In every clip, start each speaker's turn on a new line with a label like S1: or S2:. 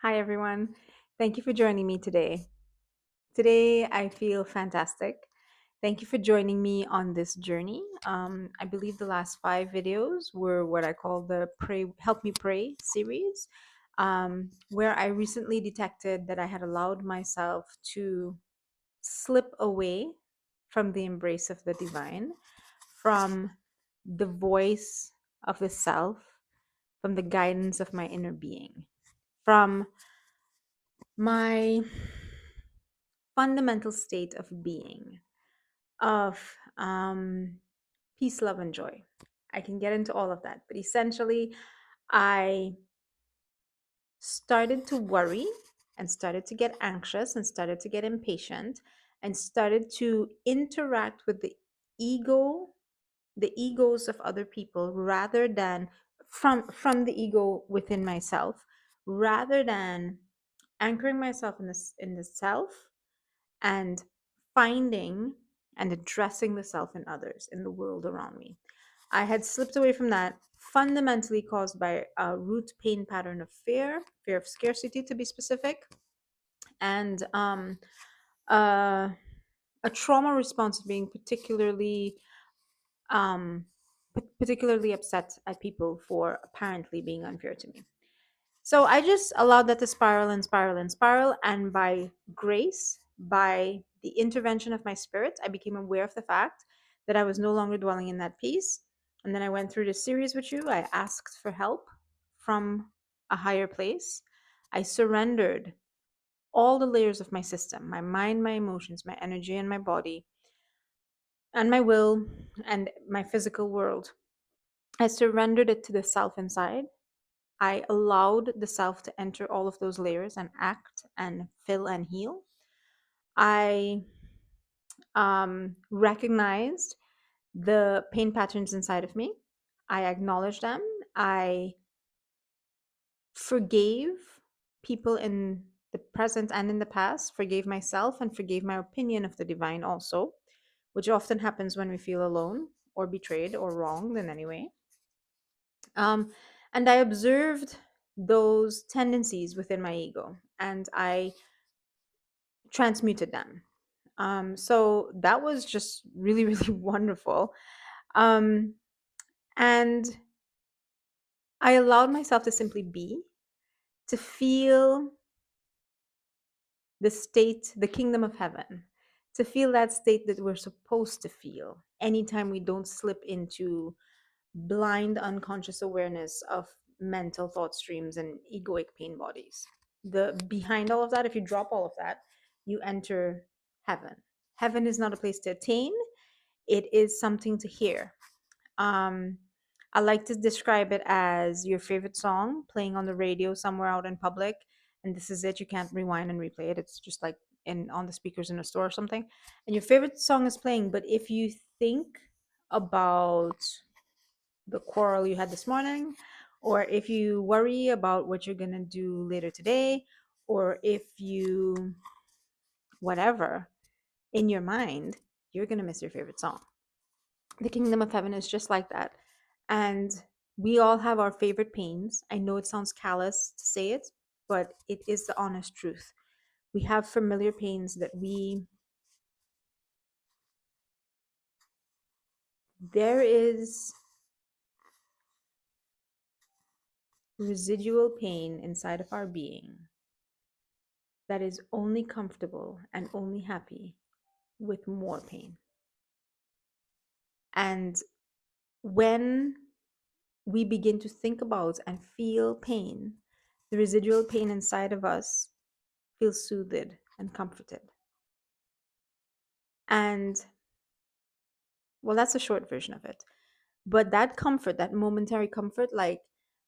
S1: Hi, everyone. Thank you for joining me today. Today, I feel fantastic. Thank you for joining me on this journey. I believe the last 5 videos were what I call the Pray, Help Me Pray series, where I recently detected that I had allowed myself to slip away from the embrace of the divine, from the voice of the self, from the guidance of my inner being, from my fundamental state of being, of peace, love, and joy. I can get into all of that, but essentially, I started to worry and started to get anxious and started to get impatient and started to interact with the egos of other people rather than from the ego within myself, rather than anchoring myself in the self and finding and addressing the self in others, in the world around me. I had slipped away from that, fundamentally caused by a root pain pattern of fear of scarcity to be specific, and uh, a trauma response of being um, particularly upset at people for apparently being unfair to me. So I just allowed that to spiral and spiral and spiral. And by grace, by the intervention of my spirit, I became aware of the fact that I was no longer dwelling in that peace. And then I went through this series with you. I asked for help from a higher place. I surrendered all the layers of my system, my mind, my emotions, my energy, and my body, and my will, and my physical world. I surrendered it to the self inside. I allowed the self to enter all of those layers and act and fill and heal. I recognized the pain patterns inside of me. I acknowledged them. I forgave people in the present and in the past, forgave myself, and forgave my opinion of the divine also, which often happens when we feel alone or betrayed or wronged in any way. Um, and I observed those tendencies within my ego and I transmuted them. So that was just really, really wonderful. Um, and I allowed myself to simply be, to feel the state, the kingdom of heaven, to feel that state that we're supposed to feel anytime we don't slip into blind unconscious awareness of mental thought streams and egoic pain bodies. The behind all of that, if you drop all of that, you enter heaven. Heaven is not a place to attain, it is something to hear. um I like to describe it as your favorite song playing on the radio somewhere out in public, and this is it. You can't rewind and replay it. It's just like in on the speakers in a store or something, and your favorite song is playing. But if you think about the quarrel you had this morning, or if you worry about what you're going to do later today, or if you whatever in your mind, you're going to miss your favorite song. The kingdom of heaven is just like that. And we all have our favorite pains. I know it sounds callous to say it, but it is the honest truth. We have familiar pains that there is residual pain inside of our being that is only comfortable and only happy with more pain. And when we begin to think about and feel pain, the residual pain inside of us feels soothed and comforted. And well, that's a short version of it. But that comfort, that momentary comfort, like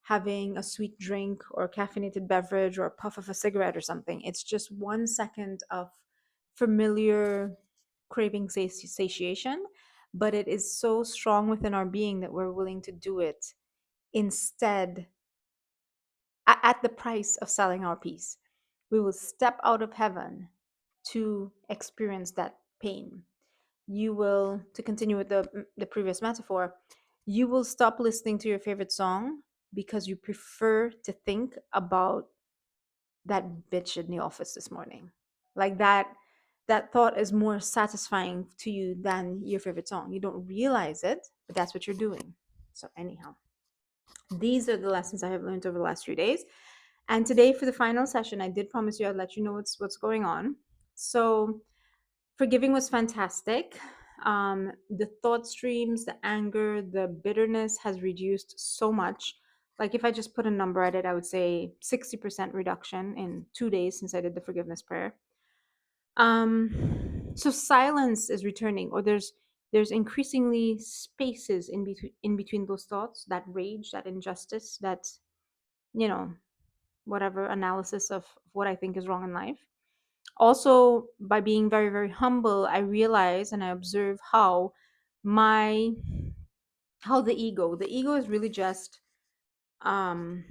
S1: having a sweet drink or a caffeinated beverage or a puff of a cigarette or something, it's just 1 second of familiar craving satiation, but it is so strong within our being that we're willing to do it instead at the price of selling our peace. We will step out of heaven to experience that pain. You will, to continue with the previous metaphor, you will stop listening to your favorite song because you prefer to think about that bitch in the office this morning. Like that thought is more satisfying to you than your favorite song. You don't realize it, but that's what you're doing. So anyhow, these are the lessons I have learned over the last few days. And today for the final session, I did promise you I'd let you know what's going on. So forgiving was fantastic. The thought streams, the anger, the bitterness has reduced so much. Like if I just put a number at it, I would say 60% reduction in 2 days since I did the forgiveness prayer. So silence is returning, or there's increasingly spaces in between those thoughts, that rage, that injustice, that you know whatever analysis of what I think is wrong in life. Also, by being very, very humble, I realize and I observe my how the ego is really just um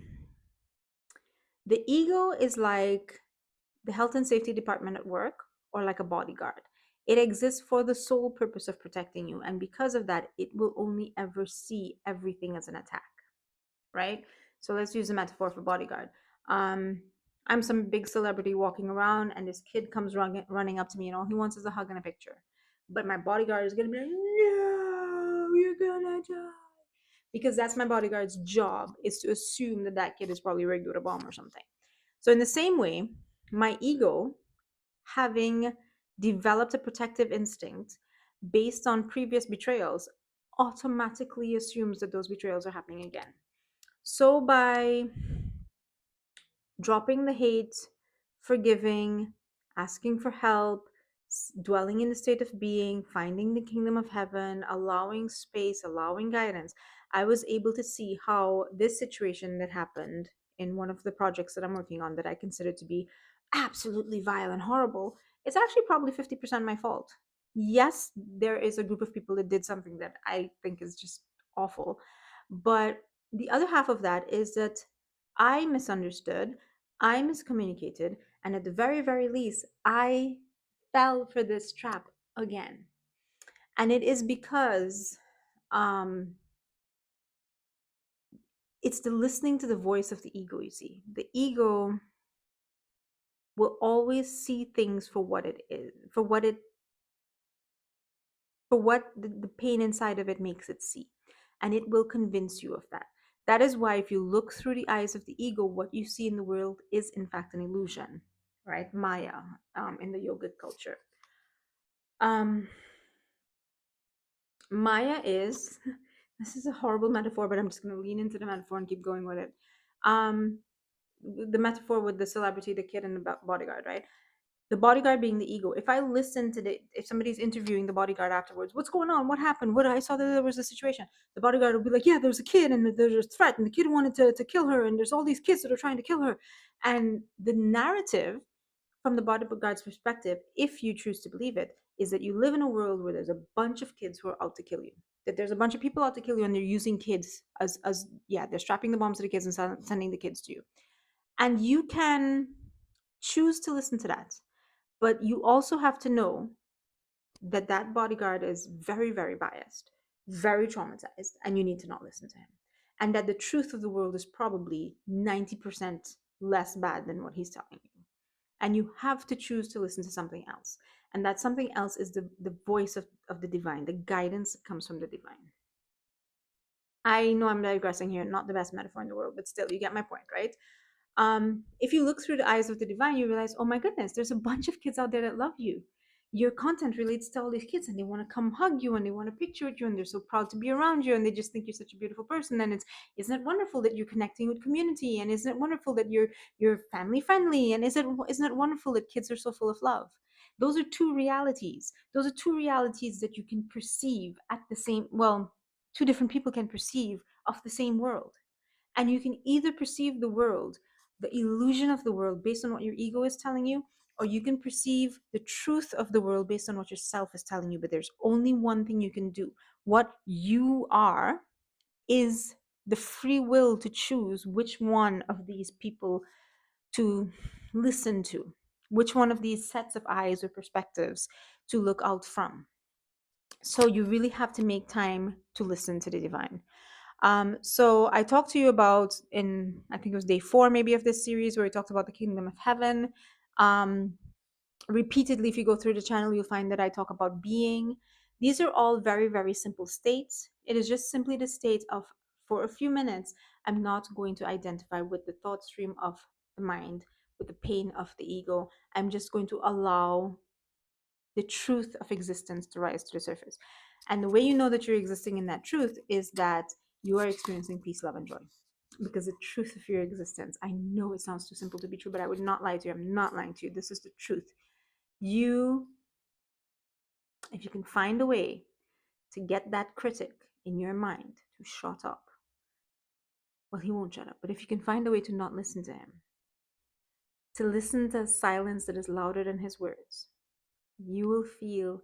S1: the ego is like the health and safety department at work, or like a bodyguard. It exists for the sole purpose of protecting you, and because of that it will only ever see everything as an attack, right? So let's use a metaphor for bodyguard. Um, I'm some big celebrity walking around, and this kid comes running up to me, and all he wants is a hug and a picture. But my bodyguard is gonna be like, "No, you're gonna die," because that's my bodyguard's job, is to assume that that kid is probably rigged with a bomb or something. So in the same way, my ego, having developed a protective instinct based on previous betrayals, automatically assumes that those betrayals are happening again. So by dropping the hate, forgiving, asking for help, dwelling in the state of being, finding the kingdom of heaven, allowing space, allowing guidance, I was able to see how this situation that happened in one of the projects that I'm working on, that I consider to be absolutely vile and horrible, it's actually probably 50% my fault. Yes, there is a group of people that did something that I think is just awful. But the other half of that is that I misunderstood, I miscommunicated, and at the very, very least, I fell for this trap again. And it is because um, it's the listening to the voice of the ego, you see. The ego will always see things for what it is, for what the pain inside of it makes it see. And it will convince you of that. That is why, if you look through the eyes of the ego, what you see in the world is, in fact, an illusion, right? Maya, in the yogic culture. Um, Maya is, this is a horrible metaphor, but I'm just going to lean into the metaphor and keep going with it. Um, the metaphor with the celebrity, the kid, and the bodyguard, right? The bodyguard being the ego. If I listen to if somebody's interviewing the bodyguard afterwards, what's going on, what happened, what, I saw that there was a situation, the bodyguard will be like, yeah, there's a kid and there's a threat and the kid wanted to kill her and there's all these kids that are trying to kill her. And the narrative from the bodyguard's perspective, if you choose to believe it, is that you live in a world where there's a bunch of kids who are out to kill you, that there's a bunch of people out to kill you, and they're using kids as yeah, they're strapping the bombs to the kids and sending the kids to you. And you can choose to listen to that, but you also have to know that that bodyguard is very, very biased, very traumatized, and you need to not listen to him. And that the truth of the world is probably 90% less bad than what he's telling you. And you have to choose to listen to something else. And that something else is the voice of the divine, the guidance that comes from the divine. I know I'm digressing here, not the best metaphor in the world, but still, you get my point, right? If you look through the eyes of the divine, you realize, oh my goodness, there's a bunch of kids out there that love you. Your content relates to all these kids, and they want to come hug you, and they want a picture with you, and they're so proud to be around you, and they just think you're such a beautiful person. And isn't it wonderful that you're connecting with community, and isn't it wonderful that you're family friendly, and isn't it wonderful that kids are so full of love? Those are two realities. Those are two realities that you can perceive at the same, well, two different people can perceive of the same world. And you can either perceive the world, the illusion of the world, based on what your ego is telling you, or you can perceive the truth of the world based on what yourself is telling you. But there's only one thing you can do. What you are is the free will to choose which one of these people to listen to, which one of these sets of eyes or perspectives to look out from. So you really have to make time to listen to the divine. So I talked to you about in, I think it was day 4 maybe of this series, where we talked about the kingdom of heaven. Um, Repeatedly, if you go through the channel, you'll find that I talk about being. These are all very, very simple states. It is just simply the state of, for a few minutes, I'm not going to identify with the thought stream of the mind, with the pain of the ego. I'm just going to allow the truth of existence to rise to the surface. And the way you know that you're existing in that truth is that you are experiencing peace, love, and joy. Because the truth of your existence, I know it sounds too simple to be true, but I would not lie to you. I'm not lying to you. This is the truth. You, if you can find a way to get that critic in your mind to shut up, well, he won't shut up. But if you can find a way to not listen to him, to listen to silence that is louder than his words, you will feel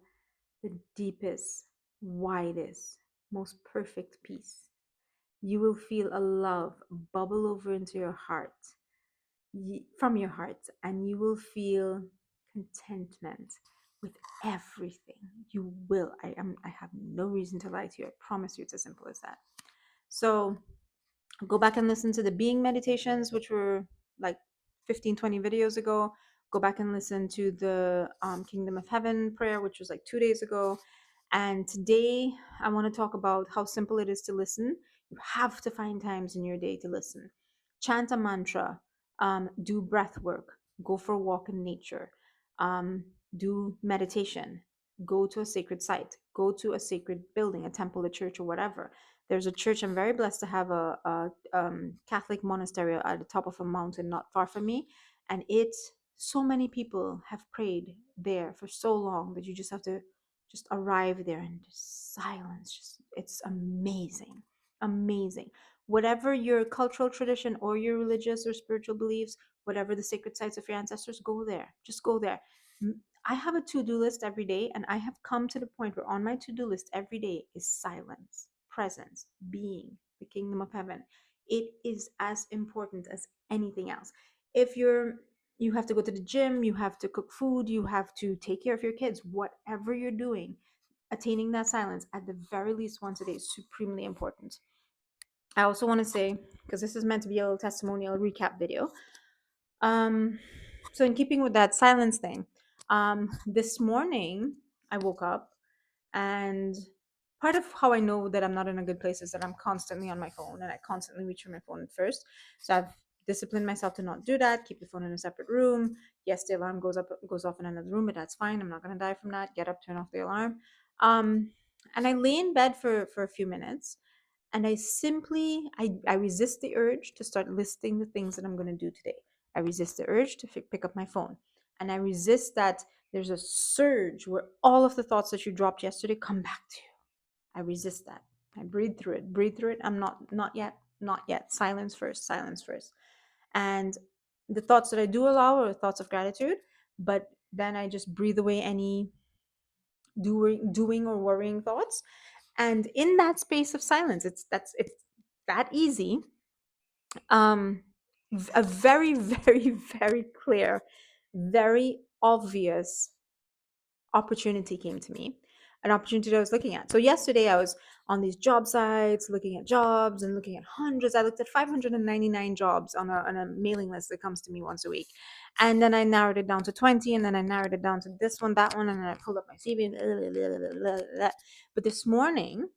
S1: the deepest, widest, most perfect peace. You will feel a love bubble over into your heart, from your heart, and you will feel contentment with everything. You will. I have no reason to lie to you. I promise you, it's as simple as that. So go back and listen to the being meditations, which were like 15, 20 videos ago. Go back and listen to the Kingdom of Heaven prayer, which was like 2 days ago. And today I want to talk about how simple it is to listen. You have to find times in your day to listen. Chant a mantra, do breath work, go for a walk in nature, um, do meditation, go to a sacred site, go to a sacred building, a temple, a church, or whatever. There's a church. I'm very blessed to have a Catholic monastery at the top of a mountain not far from me. And so many people have prayed there for so long that you just have to just arrive there and just silence. Just, it's amazing. Amazing. Whatever your cultural tradition or your religious or spiritual beliefs, whatever the sacred sites of your ancestors, go there. Just go there. I have a to-do list every day, and I have come to the point where on my to-do list every day is silence, presence, being, the kingdom of heaven. It is as important as anything else. If you have to go to the gym, you have to cook food, you have to take care of your kids, whatever you're doing, attaining that silence at the very least once a day is supremely important. I also want to say, because this is meant to be a little testimonial recap video. Um, so in keeping with that silence thing, this morning I woke up, and part of how I know that I'm not in a good place is that I'm constantly on my phone and I constantly reach for my phone at first. So I've disciplined myself to not do that, keep the phone in a separate room. Yes, the alarm goes off in another room, but that's fine. I'm not gonna die from that. Get up, turn off the alarm. Um, and I lay in bed for a few minutes, and I resist the urge to start listing the things that I'm going to do today. I resist the urge to pick up my phone, and I resist that there's a surge where all of the thoughts that you dropped yesterday come back to you. I resist that. I breathe through it. I'm not yet, not yet. Silence first, silence first. And the thoughts that I do allow are thoughts of gratitude, but then I just breathe away any doing or worrying thoughts. And in that space of silence, it's that easy. um a very very very clear, very obvious opportunity came to me, an opportunity that I was looking at. So yesterday I was on these job sites looking at jobs and looking at hundreds. I looked at 599 jobs on a mailing list that comes to me once a week. And then I narrowed it down to 20, and then I narrowed it down to this one, that one, and then I pulled up my CV and but this morning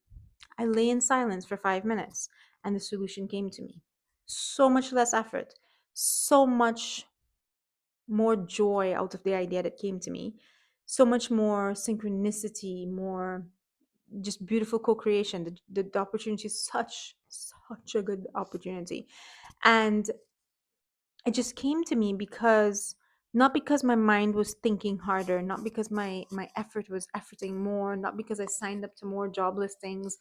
S1: I lay in silence for 5 minutes, and the solution came to me. So much less effort, so much more joy out of the idea that came to me, so much more synchronicity, more just beautiful co-creation. The opportunity is such a good opportunity. And it just came to me because, not because my mind was thinking harder, not because my effort was efforting more, not because I signed up to more job listings,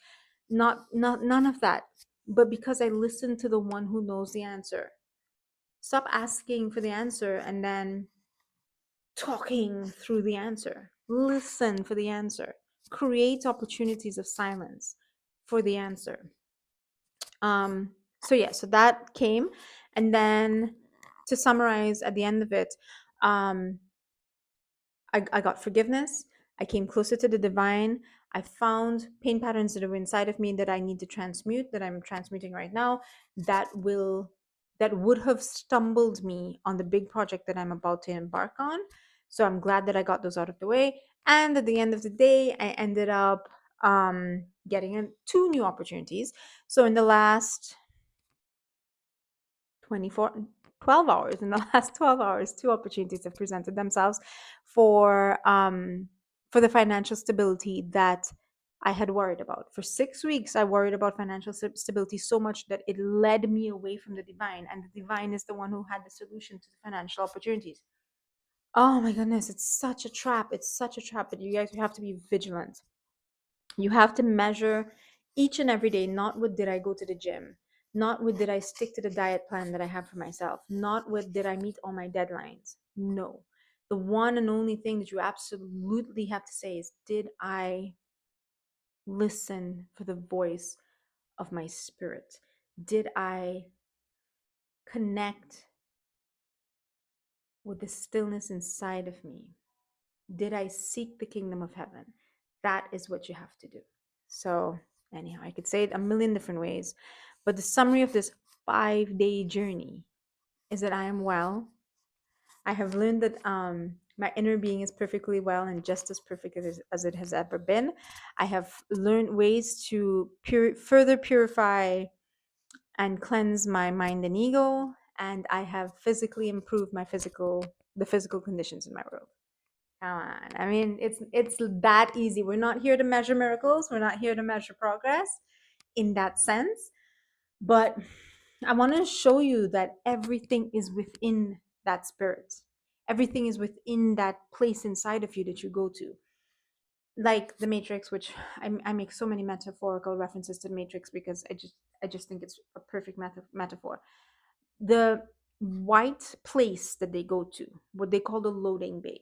S1: not none of that, but because I listened to the one who knows the answer. Stop asking for the answer and then talking through the answer. Listen for the answer. Create opportunities of silence for the answer. So yeah, so that came. And then to summarize at the end of it, um I got forgiveness. I came closer to the divine. I found pain patterns that are inside of me that I need to transmute, that I'm transmuting right now, that will that would have stumbled me on the big project that I'm about to embark on. So I'm glad that I got those out of the way. And at the end of the day, I ended up getting two new opportunities. So in the last 24, 12 hours, in the last 12 hours, two opportunities have presented themselves for the financial stability that I had worried about. For 6 weeks, I worried about financial stability so much that it led me away from the divine, and the divine is the one who had the solution to the financial opportunities. Oh my goodness, it's such a trap. It's such a trap, but you guys have to be vigilant. You have to measure each and every day, not with did I go to the gym, not with did I stick to the diet plan that I have for myself, not with did I meet all my deadlines. No. The one and only thing that you absolutely have to say is did I listen for the voice of my spirit? Did I connect with the stillness inside of me? Did I seek the kingdom of heaven? That is what you have to do. So, anyhow, I could say it a million different ways, but the summary of this 5-day journey is that I am well. I have learned that my inner being is perfectly well and just as perfect as it has ever been. I have learned ways to further purify and cleanse my mind and ego, and I have physically improved the physical conditions in my world. Come on. I mean, it's that easy. We're not here to measure miracles. We're not here to measure progress in that sense. But I want to show you that everything is within that spirit. Everything is within that place inside of you that you go to. Like the Matrix, which I make so many metaphorical references to the Matrix because I just think it's a perfect metaphor. The white place that they go to, what they call the loading bay,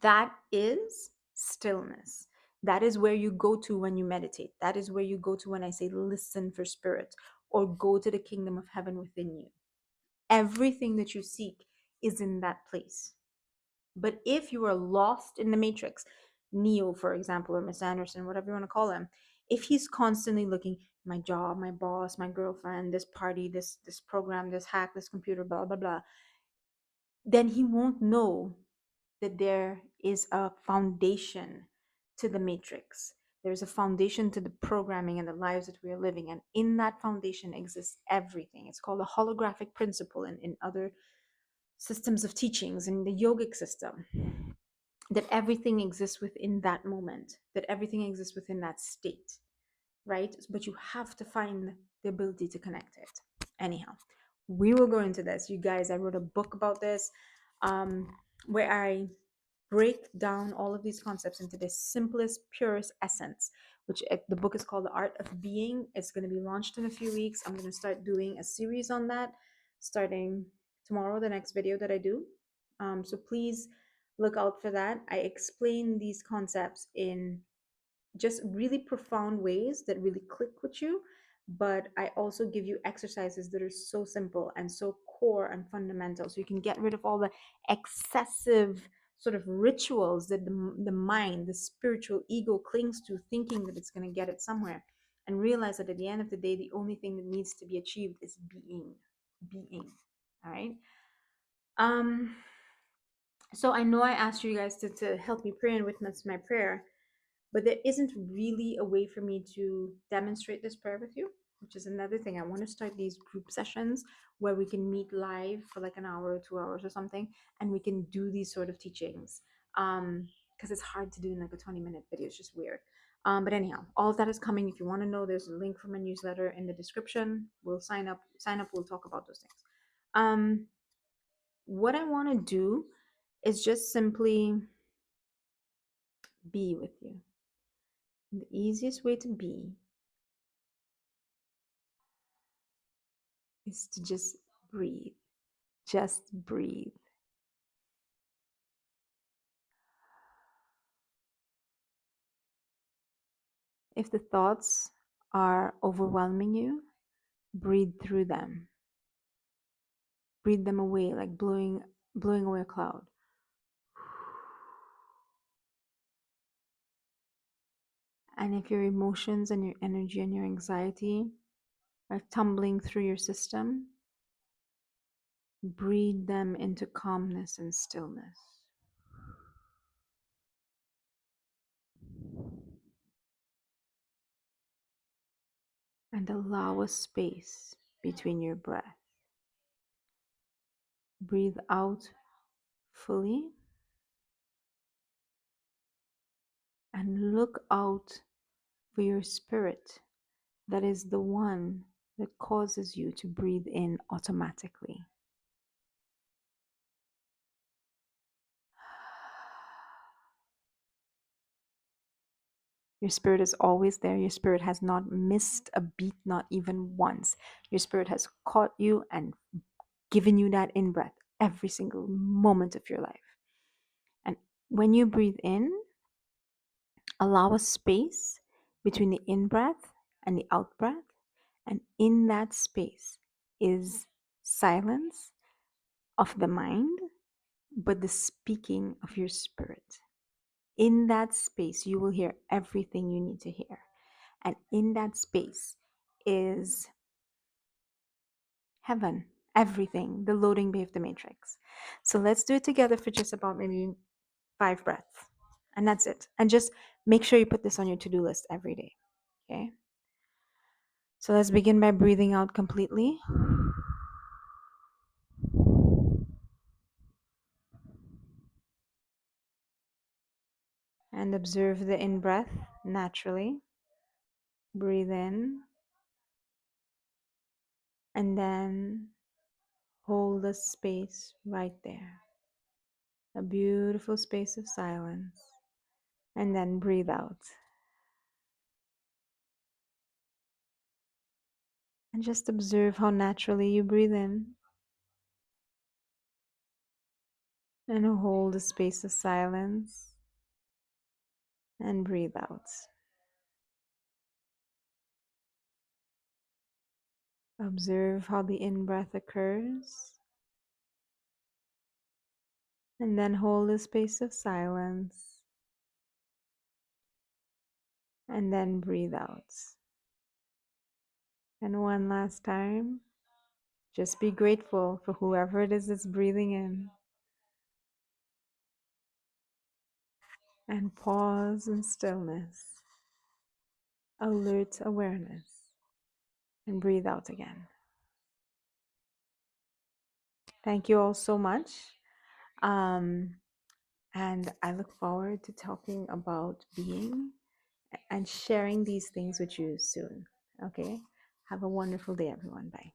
S1: that is stillness. That is where you go to when you meditate. That is where you go to when I say listen for spirit or go to the kingdom of heaven within you. Everything that you seek is in that place. But if you are lost in the matrix, Neo, for example, or Miss Anderson, whatever you want to call him, if he's constantly looking, my job, my boss, my girlfriend, this party, this program, this hack, this computer, blah blah blah, then he won't know that there is a foundation to the matrix. There's a foundation to the programming and the lives that we are living. And in that foundation exists everything. It's called the holographic principle in other systems of teachings in the yogic system. That everything exists within that moment, that everything exists within that state, right? But you have to find the ability to connect it. Anyhow, we will go into this. You guys, I wrote a book about this um, where I break down all of these concepts into the simplest, purest essence, which the book is called The Art of Being. It's going to be launched in a few weeks. I'm going to start doing a series on that starting tomorrow, the next video that I do. So please look out for that. I explain these concepts in just really profound ways that really click with you. But I also give you exercises that are so simple and so core and fundamental. So you can get rid of all the excessive sort of rituals that the mind, the spiritual ego clings to, thinking that it's going to get it somewhere. And realize that at the end of the day, the only thing that needs to be achieved is being. Being. All right. Um, so I know I asked you guys to help me pray and witness my prayer, but there isn't really a way for me to demonstrate this prayer with you, which is another thing. I want to start these group sessions where we can meet live for like an hour or 2 hours or something, and we can do these sort of teachings. Because it's hard to do in like a 20-minute video. It's just weird. But anyhow, all of that is coming. If you want to know, there's a link for my newsletter in the description. We'll sign up. Sign up. We'll talk about those things. What I want to do is just simply be with you. The easiest way to be is to just breathe. Just breathe. If the thoughts are overwhelming you, breathe through them. Breathe them away like blowing away a cloud. And if your emotions and your energy and your anxiety are tumbling through your system, breathe them into calmness and stillness. And allow a space between your breath. Breathe out fully and look out for your spirit that is the one that causes you to breathe in automatically. Your spirit is always there. Your spirit has not missed a beat, not even once. Your spirit has caught you and given you that in breath every single moment of your life. And when you breathe in, allow a space between the in breath and the out breath. And in that space is silence of the mind, but the speaking of your spirit. In that space, you will hear everything you need to hear. And in that space is heaven, everything, the loading bay of the matrix. So let's do it together for just about maybe 5 breaths. And that's it. And just make sure you put this on your to do list every day. Okay. So let's begin by breathing out completely. And observe the in breath naturally. Breathe in. And then hold a space right there. A beautiful space of silence. And then breathe out. And just observe how naturally you breathe in. And hold a space of silence. And breathe out. Observe how the in breath occurs. And then hold a space of silence. And then breathe out. And one last time, just be grateful for whoever it is that's breathing in. And pause in stillness, alert awareness, and breathe out again. Thank you all so much. Um, and I look forward to talking about being and sharing these things with you soon. Okay? Have a wonderful day, everyone. Bye.